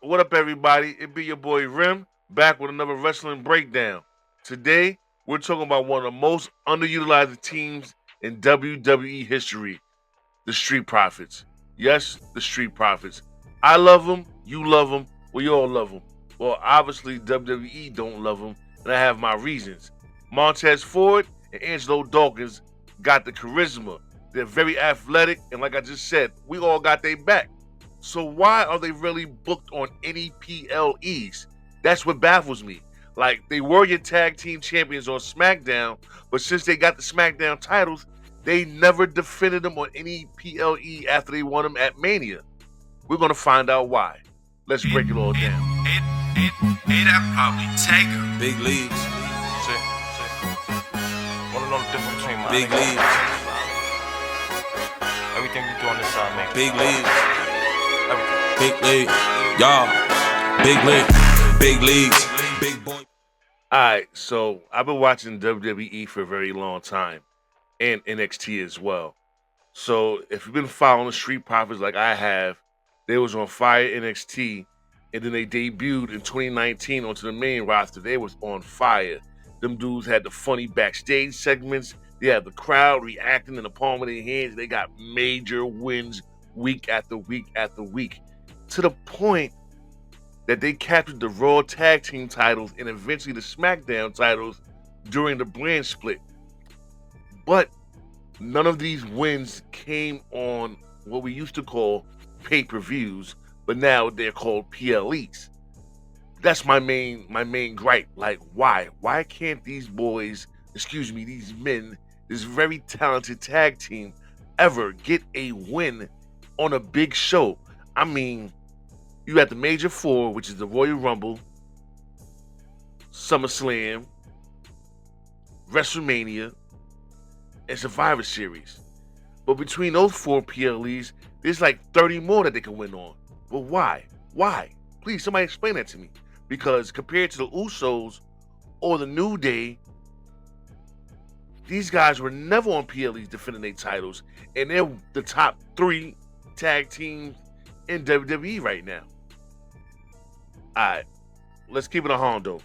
What up, everybody? It be your boy Rim back with another wrestling breakdown. Today, we're talking about one of the most underutilized teams in WWE history, the Street Profits. Yes, the Street Profits. I love them, you love them, we all love them. Well, obviously, WWE don't love them, and I have my reasons. Montez Ford and Angelo Dawkins got the charisma. They're very athletic, and like I just said, we all got their back. So why are they really booked on any PLEs? That's what baffles me. Like, they were your tag team champions on SmackDown, but since they got the SmackDown titles, they never defended them on any PLE after they won them at Mania. We're gonna find out why. Let's break it all down. That probably take her. Big leagues, Wanna know the difference between my big leagues, everything we do on this side, man. big leagues, Everything. big league, y'all, big league, big leagues, big boy. Alright, so I've been watching WWE for a very long time, and NXT as well. So if you've been following the Street Profits like I have, they was on fire NXT, and then they debuted in 2019 onto the main roster. They was on fire. Them dudes had the funny backstage segments. They had the crowd reacting in the palm of their hands. They got major wins week after week after week, to the point that they captured the Raw Tag Team titles and eventually the SmackDown titles during the brand split. But none of these wins came on what we used to call pay-per-views, but now they're called PLEs. That's my main gripe. Like, why? Why can't these boys, these men, this very talented tag team, ever get a win on a big show? I mean, you got the Major Four, which is the Royal Rumble, SummerSlam, WrestleMania, and Survivor Series. But between those four PLEs, there's like 30 more that they can win on. But why? Why? Please, somebody explain that to me. Because compared to the Usos or the New Day, these guys were never on PLEs defending their titles, and they're the top three tag teams in WWE right now. Alright, let's keep it a Hondo.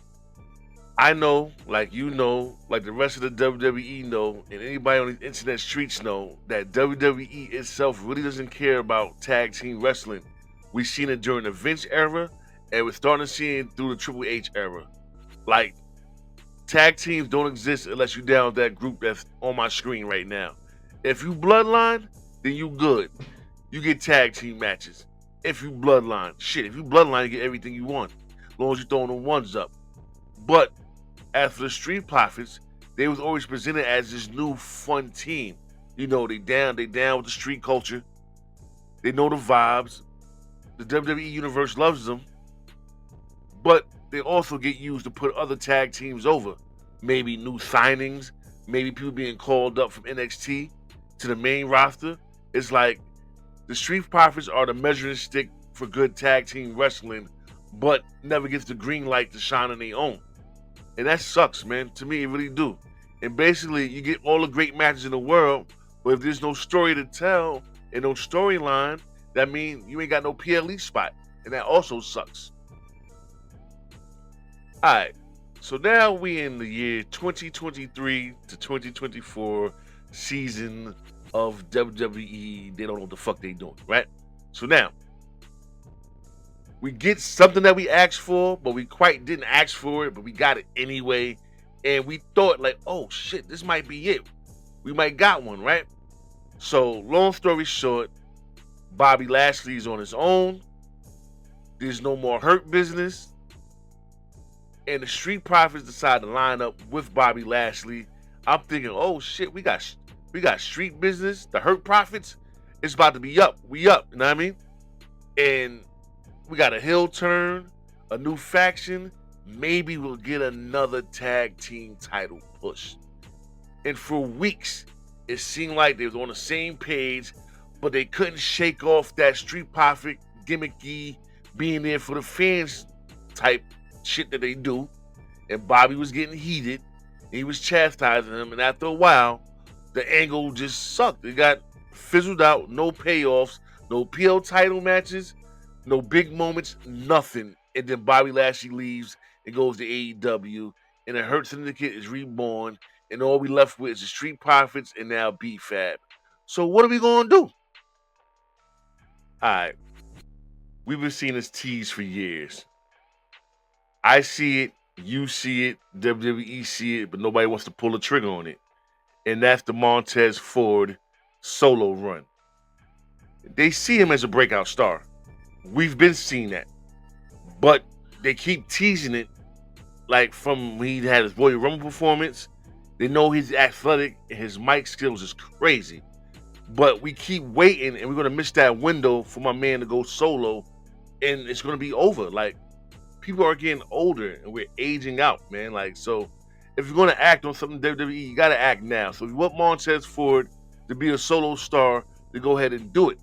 I know, like you know, like the rest of the WWE know, and anybody on these internet streets know, that WWE itself really doesn't care about tag team wrestling. We've seen it during the Vince era, and we're starting to see it through the Triple H era. Like, tag teams don't exist unless you down with that group that's on my screen right now. If you Bloodline, then you good. You get tag team matches. If you Bloodline, if you Bloodline, you get everything you want, as long as you throwing the ones up. But as for the Street Profits, they was always presented as this new fun team. You know, they down with the street culture. They know the vibes. The WWE universe loves them. But they also get used to put other tag teams over. Maybe new signings, maybe people being called up from NXT to the main roster. It's like the Street Profits are the measuring stick for good tag team wrestling, but never gets the green light to shine on their own. And that sucks, man. To me, it really do. And basically, you get all the great matches in the world, but if there's no story to tell and no storyline, that means you ain't got no PLE spot. And that also sucks. Alright, so now we in the year 2023 to 2024 season of WWE. They don't know what the fuck they doing, right? So now, we get something that we asked for, but we quite didn't ask for it, but we got it anyway. And we thought like, oh shit, this might be it. We might got one, right? So long story short, Bobby Lashley's on his own. There's no more Hurt Business. And the Street Profits decide to line up with Bobby Lashley. I'm thinking, oh shit, we got Street Business, the Hurt Profits. It's about to be up. We up, you know what I mean? And we got a heel turn, a new faction. Maybe we'll get another tag team title push. And for weeks, it seemed like they was on the same page, but they couldn't shake off that Street Profit gimmicky, being there for the fans type shit that they do. And Bobby was getting heated. He was chastising him, and after a while, the angle just sucked. It got fizzled out, no payoffs, no PL title matches, No big moments, nothing. And then Bobby Lashley leaves and goes to AEW, and the Hurt Syndicate is reborn, and all we left with is the Street Profits and now B-Fab. So what are we gonna do? All right, we've been seeing this tease for years. I see it, you see it, WWE see it, but nobody wants to pull the trigger on it. And that's the Montez Ford solo run. They see him as a breakout star. We've been seeing that. But they keep teasing it, like from when he had his Royal Rumble performance. They know he's athletic and his mic skills is crazy. But we keep waiting and we're going to miss that window for my man to go solo, and it's going to be over. Like, people are getting older and we're aging out, man. Like, so if you're going to act on something WWE, you got to act now. So if you want Montez Ford to be a solo star, to go ahead and do it.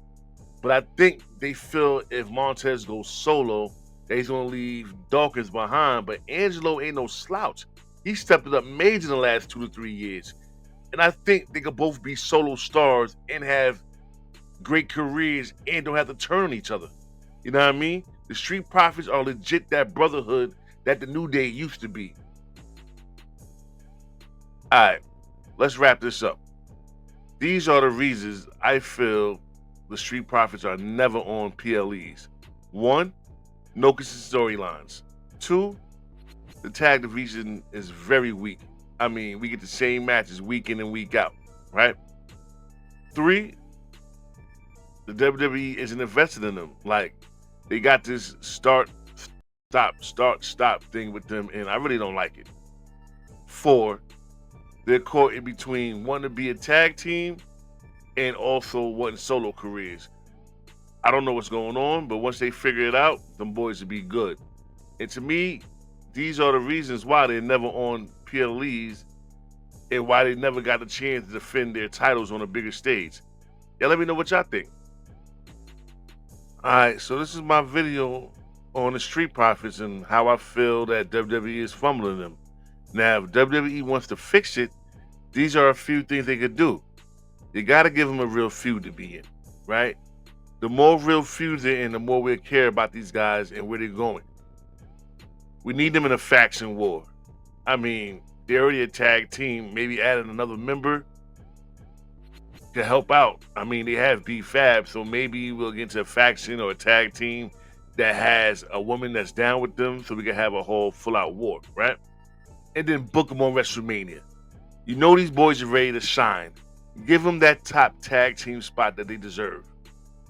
But I think they feel if Montez goes solo, that he's going to leave Dawkins behind. But Angelo ain't no slouch. He stepped it up major in the last 2 to 3 years. And I think they could both be solo stars and have great careers and don't have to turn on each other. You know what I mean? The Street Profits are legit that brotherhood that the New Day used to be. All right, let's wrap this up. These are the reasons I feel the Street Profits are never on PLEs. 1, no consistent storylines. 2, the tag division is very weak. I mean, we get the same matches week in and week out, right? 3, the WWE isn't invested in them. Like, they got this start, stop thing with them, and I really don't like it. 4, they're caught in between wanting to be a tag team and also wanting solo careers. I don't know what's going on, but once they figure it out, them boys will be good. And to me, these are the reasons why they're never on PLEs and why they never got the chance to defend their titles on a bigger stage. Yeah, let me know what y'all think. Alright, so this is my video on the Street Profits and how I feel that WWE is fumbling them. Now, if WWE wants to fix it, these are a few things they could do. You gotta give them a real feud to be in, right? The more real feuds they're in, the more we'll care about these guys and where they're going. We need them in a faction war. I mean, they're already a tag team, maybe adding another member to help out. I mean, they have B-Fab, so maybe we'll get into a faction or a tag team that has a woman that's down with them so we can have a whole full-out war, right? And then book them on WrestleMania. You know these boys are ready to shine. Give them that top tag team spot that they deserve.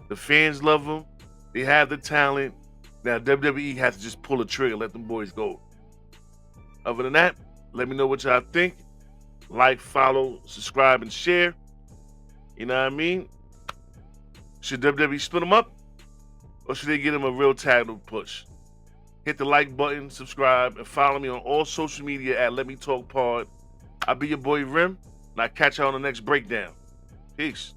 The fans love them. They have the talent. Now, WWE has to just pull the trigger, let them boys go. Other than that, let me know what y'all think. Like, follow, subscribe, and share. You know what I mean? Should WWE split them up? Or should they get them a real title push? Hit the like button, subscribe, and follow me on all social media at Let Me Talk Pod. I'll be your boy Rim, and I'll catch you on the next breakdown. Peace.